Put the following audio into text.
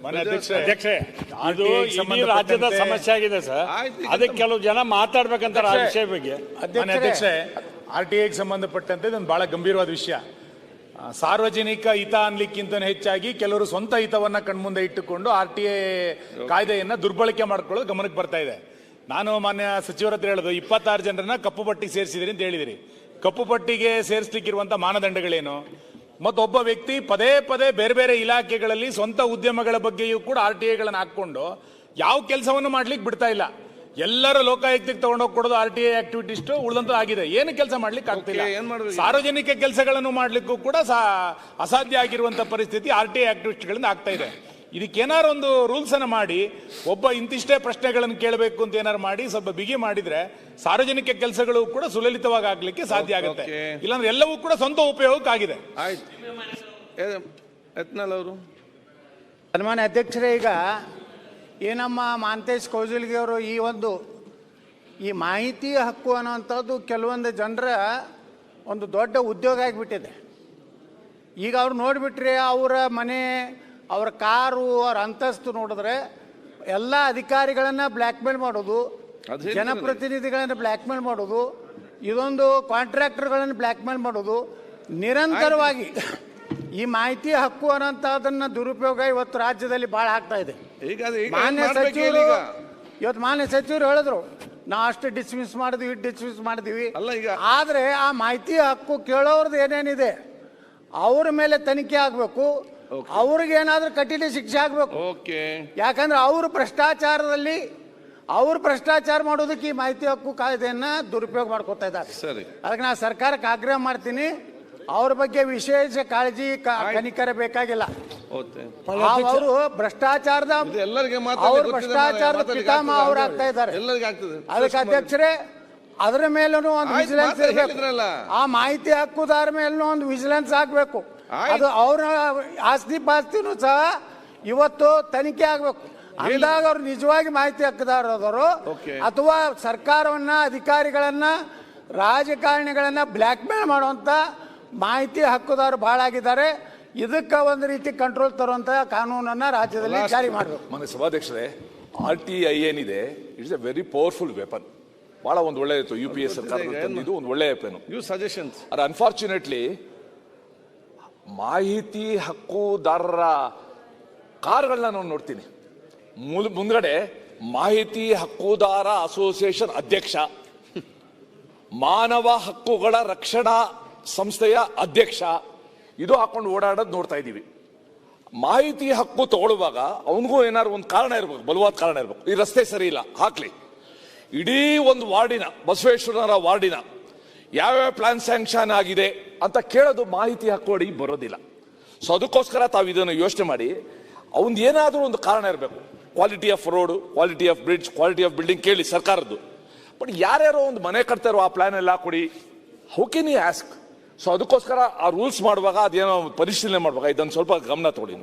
ಅಧ್ಯಕ್ಷೆ, ಅದು ಇಡೀ ರಾಜ್ಯದ ಸಮಸ್ಯೆ ಆಗಿದೆ ಸರ್. ಅದಕ್ಕೆ ಕೆಲವು ಜನ ಮಾತಾಡ್ಬೇಕಂತ ಆ ವಿಷಯ ಬಗ್ಗೆ. ಅಧ್ಯಕ್ಷೆ, RTIಗೆ ಸಂಬಂಧಪಟ್ಟಂತೆ ಇದೊಂದು ಬಹಳ ಗಂಭೀರವಾದ ವಿಷಯ. ಸಾರ್ವಜನಿಕ ಹಿತ ಅನ್ಲಿಕ್ಕಿಂತ ಹೆಚ್ಚಾಗಿ ಕೆಲವರು ಸ್ವಂತ ಹಿತವನ್ನ ಕಣ್ಮುಂದೆ ಇಟ್ಟುಕೊಂಡು RTI ಕಾಯ್ದೆಯನ್ನ ದುರ್ಬಳಕೆ ಮಾಡ್ಕೊಳ್ಳೋದು ಗಮನಕ್ಕೆ ಬರ್ತಾ ಇದೆ. ನಾನು ಮಾನ್ಯ ಸಚಿವರ ಹತ್ರ ಹೇಳೋದು, 26 ಜನರನ್ನ ಕಪ್ಪು ಪಟ್ಟಿಗೆ ಸೇರಿಸಿದಿರಿ ಅಂತ ಹೇಳಿದಿರಿ. ಕಪ್ಪು ಪಟ್ಟಿಗೆ ಸೇರಿಸಲಿಕ್ಕಿರುವಂತ ಮಾನದಂಡಗಳೇನು? ಮತ್ತೊಬ್ಬ ವ್ಯಕ್ತಿ ಪದೇ ಪದೇ ಬೇರೆ ಬೇರೆ ಇಲಾಖೆಗಳಲ್ಲಿ ಸ್ವಂತ ಉದ್ಯಮಗಳ ಬಗ್ಗೆಯೂ ಕೂಡ RTIಗಳನ್ನು ಹಾಕೊಂಡು ಯಾವ ಕೆಲಸವನ್ನು ಮಾಡ್ಲಿಕ್ಕೆ ಬಿಡ್ತಾ ಇಲ್ಲ. ಎಲ್ಲರ ಲೋಕಾಯುಕ್ತಕ್ಕೆ ತಗೊಂಡೋಗಿ ಕೊಡೋದು RTI ಆಕ್ಟಿವಿಟಿಸ್ಟ್ ಉಳಿದಂತ ಆಗಿದೆ. ಏನು ಕೆಲಸ ಮಾಡ್ಲಿಕ್ಕೆ ಆಗ್ತಿಲ್ಲ. ಸಾರ್ವಜನಿಕ ಕೆಲಸಗಳನ್ನು ಮಾಡ್ಲಿಕ್ಕೂ ಕೂಡ ಅಸಾಧ್ಯ ಆಗಿರುವಂತ ಪರಿಸ್ಥಿತಿ RTI ಆಕ್ಟಿವಿಸ್ಟ್ಗಳಿಂದ ಆಗ್ತಾ ಇದೆ. ಇದಕ್ಕೇನಾರು ಒಂದು ರೂಲ್ಸ್ ಅನ್ನು ಮಾಡಿ, ಒಬ್ಬ ಇಂತಿಷ್ಟೇ ಪ್ರಶ್ನೆಗಳನ್ನು ಕೇಳಬೇಕು ಅಂತ ಏನಾರು ಮಾಡಿ ಸ್ವಲ್ಪ ಬಿಗಿ ಮಾಡಿದ್ರೆ ಸಾರ್ವಜನಿಕ ಕೆಲಸಗಳು ಕೂಡ ಸುಲಲಿತವಾಗಿ ಆಗ್ಲಿಕ್ಕೆ ಸಾಧ್ಯ ಆಗುತ್ತೆ. ಇಲ್ಲಾಂದ್ರೆ ಎಲ್ಲವೂ ಕೂಡ ಸ್ವಂತ ಉಪಯೋಗಕ್ಕಾಗಿದೆ. ಅವರು ಸನ್ಮಾನ್ಯ ಅಧ್ಯಕ್ಷರೇ, ಈಗ ಏನಮ್ಮ ಮಾಂತೇಶ್ ಕೌಜಲ್ಗಿ ಅವರು ಈ ಮಾಹಿತಿ ಹಕ್ಕು ಅನ್ನೋಂಥದ್ದು ಕೆಲವೊಂದು ಜನರ ಒಂದು ದೊಡ್ಡ ಉದ್ಯೋಗ ಆಗಿಬಿಟ್ಟಿದೆ. ಈಗ ಅವ್ರು ನೋಡಿಬಿಟ್ರೆ ಅವರ ಮನೆ, ಅವರ ಕಾರು, ಅವರ ಅಂತಸ್ತು ನೋಡಿದ್ರೆ ಎಲ್ಲ ಅಧಿಕಾರಿಗಳನ್ನು ಬ್ಲ್ಯಾಕ್ ಮೇಲ್ ಮಾಡೋದು, ಜನಪ್ರತಿನಿಧಿಗಳನ್ನು ಬ್ಲ್ಯಾಕ್ ಮೇಲ್ ಮಾಡೋದು, ಇದೊಂದು ಕಾಂಟ್ರಾಕ್ಟರ್ಗಳನ್ನು ಬ್ಲ್ಯಾಕ್ ಮೇಲ್ ಮಾಡೋದು, ನಿರಂತರವಾಗಿ ಈ ಮಾಹಿತಿ ಹಕ್ಕು ಅನ್ನೋಂಥದ್ದನ್ನ ದುರುಪಯೋಗ ಇವತ್ತು ರಾಜ್ಯದಲ್ಲಿ ಭಾಳ ಆಗ್ತಾ ಇದೆ. ಮಾನ್ಯ ಸಚಿವರು ಹೇಳಿದ್ರು, ನಾವು ಅಷ್ಟು ಡಿಸ್ಮಿಸ್ ಮಾಡಿದ್ವಿ, ಡಿಸ್ಮಿಸ್ ಮಾಡಿದ್ವಿ. ಆದ್ರೆ ಆ ಮಾಹಿತಿ ಹಕ್ಕು ಕೇಳೋರ್ದು ಏನೇನಿದೆ ಅವ್ರ ಮೇಲೆ ತನಿಖೆ ಆಗ್ಬೇಕು, ಅವ್ರಿಗೆ ಏನಾದ್ರೂ ಕಠಿಣ ಶಿಕ್ಷೆ ಆಗ್ಬೇಕು. ಯಾಕಂದ್ರೆ ಅವರು ಭ್ರಷ್ಟಾಚಾರ ಮಾಡೋದಕ್ಕೆ ಈ ಮಾಹಿತಿ ಹಕ್ಕು ಕಾಯ್ದೆಯನ್ನ ದುರುಪಯೋಗ ಮಾಡ್ಕೊತಾ ಇದ್ದಾರೆ. ಅದಕ್ಕೆ ನಾನು ಸರ್ಕಾರಕ್ಕೆ ಆಗ್ರಹ ಮಾಡ್ತೀನಿ, ಅವ್ರ ಬಗ್ಗೆ ವಿಶೇಷ ಕಾಳಜಿ ಕನಿಕರ ಬೇಕಾಗಿಲ್ಲ. ಅವರು ಭ್ರಷ್ಟಾಚಾರದ ಪಿತಾಮಹ ಅವ್ರು ಆಗ್ತಾ ಇದ್ದಾರೆ. ಅದಕ್ಕೆ ಅಧ್ಯಕ್ಷರೇ, ಅದರ ಮೇಲೂ ಒಂದು ವಿಜಿಲೆನ್ಸ್ ಇರಬೇಕು. ಆ ಮಾಹಿತಿ ಹಕ್ಕುದಾರ ಮೇಲೂ ಒಂದು ವಿಜಿಲೆನ್ಸ್ ಆಗ್ಬೇಕು. ಅದು ಅವ್ರ ಆಸ್ತಿ ಪಾಸ್ತಿನೂ ಸಹ ಇವತ್ತು ತನಿಖೆ ಆಗ್ಬೇಕು. ಅಂದಾಗ ಅವ್ರು ನಿಜವಾಗಿ ಮಾಹಿತಿ ಹಕ್ಕುದಾರರು ಅಥವಾ ಸರ್ಕಾರವನ್ನ, ಅಧಿಕಾರಿಗಳನ್ನ, ರಾಜಕಾರಣಿಗಳನ್ನ ಬ್ಲ್ಯಾಕ್ ಮೇಲ್ ಮಾಡುವಂತ ಮಾಹಿತಿ ಹಕ್ಕುದಾರರು ಬಹಳ ಆಗಿದ್ದಾರೆ. ಇದಕ್ಕೆ ಒಂದು ರೀತಿ ಕಂಟ್ರೋಲ್ ತರುವಂತ ಕಾನೂನನ್ನ ರಾಜ್ಯದಲ್ಲಿ ಜಾರಿ ಮಾಡಬೇಕು. ಮಾನ್ಯ ಸಭಾಧ್ಯಕ್ಷರೇ, RTI ಏನಿದೆ, it's A very powerful weapon. ಬಹಳ ಒಂದು ಒಳ್ಳೆ UPA ಸರ್ಕಾರ ಇದು ಒಂದು ಒಳ್ಳೆ ವೆಪನ್. ಸಜೆಷನ್ಸ್ ಆರ್ ಅನ್ಫಾರ್ಚುನೇಟ್ಲಿ ಮಾಹಿತಿ ಹಕ್ಕುದಾರರ ಕಾರ್ಗಳನ್ನ ನಾನು ನೋಡ್ತೀನಿ. ಮುಂದ್ಗಡೆ ಮಾಹಿತಿ ಹಕ್ಕುದಾರ ಅಸೋಸಿಯೇಷನ್ ಅಧ್ಯಕ್ಷ, ಮಾನವ ಹಕ್ಕುಗಳ ರಕ್ಷಣಾ ಸಂಸ್ಥೆಯ ಅಧ್ಯಕ್ಷ, ಇದು ಹಾಕೊಂಡು ಓಡಾಡೋದು ನೋಡ್ತಾ ಇದ್ದೀವಿ. ಮಾಹಿತಿ ಹಕ್ಕು ತಗೊಳ್ಳುವಾಗ ಅವನಿಗೂ ಏನಾದ್ರು ಒಂದು ಕಾರಣ ಇರ್ಬೇಕು, ಬಲವಾದ ಕಾರಣ ಇರ್ಬೇಕು. ಈ ರಸ್ತೆ ಸರಿ ಇಲ್ಲ, ಹಾಕ್ಲಿ. ಇಡೀ ಒಂದು ವಾರ್ಡಿನ, ಬಸವೇಶ್ವರರ ವಾರ್ಡಿನ ಯಾವ್ಯಾವ ಪ್ಲಾನ್ ಸ್ಯಾಂಕ್ಷನ್ ಆಗಿದೆ ಅಂತ ಕೇಳೋದು ಮಾಹಿತಿ ಹಕ್ಕು ಅಡಿ ಬರೋದಿಲ್ಲ. ಸೊ ಅದಕ್ಕೋಸ್ಕರ ತಾವು ಇದನ್ನು ಯೋಚನೆ ಮಾಡಿ, ಅವನ್ ಏನಾದರೂ ಒಂದು ಕಾರಣ ಇರಬೇಕು. Quality of road, quality of bridge, quality of building ಕೇಳಿ ಸರ್ಕಾರದ್ದು. ಬಟ್ ಯಾರ್ಯಾರೋ ಒಂದು ಮನೆ ಕಟ್ತಾರೋ ಆ ಪ್ಲಾನ್ ಎಲ್ಲ ಕೊಡಿ, how can you ask? So ಅದಕ್ಕೋಸ್ಕರ ಆ ರೂಲ್ಸ್ ಮಾಡುವಾಗ ಅದೇನೋ ಪರಿಶೀಲನೆ ಮಾಡುವಾಗ ಇದನ್ನು ಸ್ವಲ್ಪ ಗಮನ ತಗೊಳ್ಳಿ.